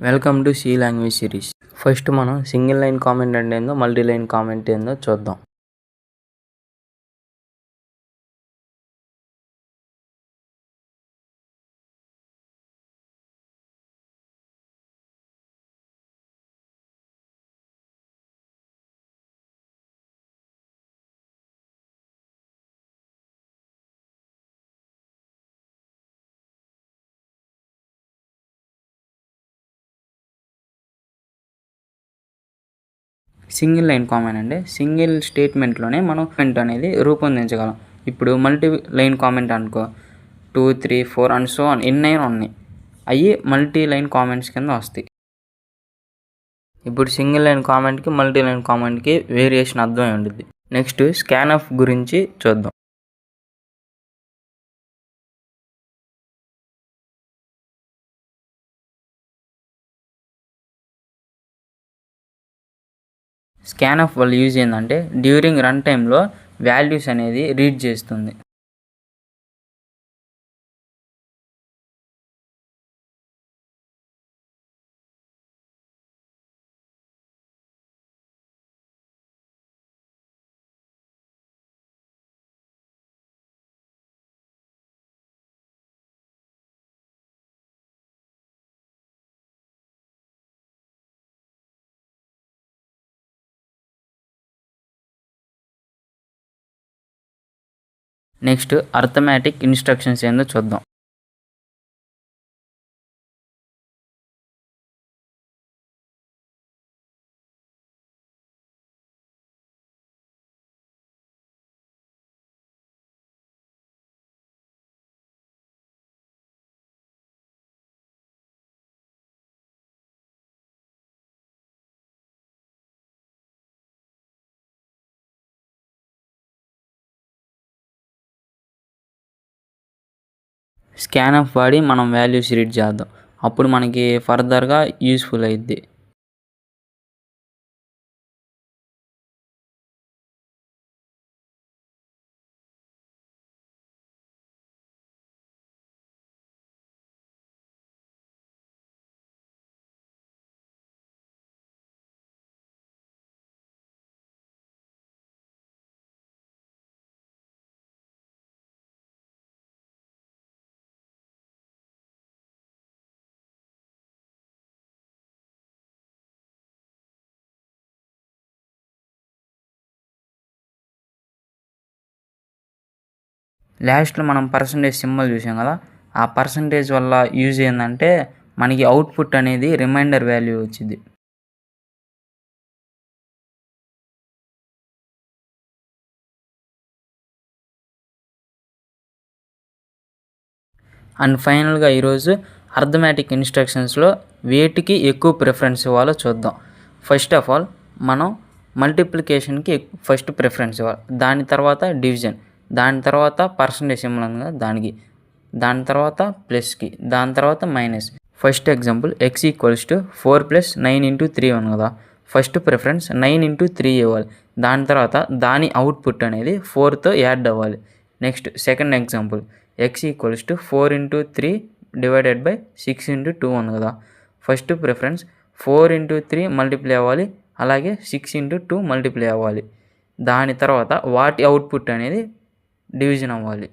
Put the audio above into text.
Welcome to C language series. First మనం single line comment అంటే ఏందో, మల్టీ లైన్ కామెంట్ ఏందో చూద్దాం. సింగిల్ లైన్ కామెంట్ అంటే సింగిల్ స్టేట్మెంట్లోనే మనం కామెంట్ అనేది రూపొందించగలం. ఇప్పుడు మల్టీ లైన్ కామెంట్ అనుకో 2, 3, 4 అండ్ సో ఆన్ ఎన్నైనా ఉన్నాయి, అవి మల్టీ లైన్ కామెంట్స్ కింద వస్తాయి. ఇప్పుడు సింగిల్ లైన్ కామెంట్కి మల్టీ లైన్ కామెంట్కి వేరియేషన్ అర్థమై ఉంటుంది. నెక్స్ట్ స్కాన్ఎఫ్ గురించి చూద్దాం. స్కాన్ఎఫ్ వల్ల యూజ్ ఏంటంటే డ్యూరింగ్ రన్ టైంలో వాల్యూస్ అనేది రీడ్ చేస్తుంది. నెక్స్ట్ అర్థమెటిక్ ఇన్స్ట్రక్షన్స్ ఏందో చూద్దాం. స్కాన్ఎఫ్ వాడి మనం వాల్యూస్ రీడ్ చేద్దాం, అప్పుడు మనకి ఫర్దర్గా యూస్ఫుల్ అయ్యిద్ది. లాస్ట్లో మనం పర్సంటేజ్ సింబల్ చూసాం కదా, ఆ పర్సంటేజ్ వల్ల యూజ్ ఏంటంటే మనకి అవుట్పుట్ అనేది రిమైండర్ వాల్యూ వచ్చింది. అండ్ ఫైనల్గా ఈరోజు అర్థమెటిక్ ఇన్స్ట్రక్షన్స్లో వేటికి ఎక్కువ ప్రిఫరెన్స్ ఇవ్వాలో చూద్దాం. ఫస్ట్ ఆఫ్ ఆల్ మనం మల్టిప్లికేషన్కి ఫస్ట్ ప్రిఫరెన్స్ ఇవ్వాలి, దాని తర్వాత డివిజన్, దాని తర్వాత పర్సంటేజ్ సింబల్ ఉంది కదా దానికి, దాని తర్వాత ప్లస్కి, దాని తర్వాత మైనస్. ఫస్ట్ ఎగ్జాంపుల్ x = 4 + 9 × 3 ఉంది కదా, ఫస్ట్ ప్రిఫరెన్స్ 9 × 3 ఇవ్వాలి, దాని తర్వాత దాని అవుట్పుట్ అనేది 4తో యాడ్ అవ్వాలి. నెక్స్ట్ సెకండ్ ఎగ్జాంపుల్ x = 4 × 3 / 6 × 2 ఉంది కదా, ఫస్ట్ ప్రిఫరెన్స్ 4 × 3 మల్టిప్లై అవ్వాలి, అలాగే 6 × 2 మల్టిప్లై అవ్వాలి, దాని తర్వాత వాటి అవుట్పుట్ అనేది డివిజన్ అవ్వాలి.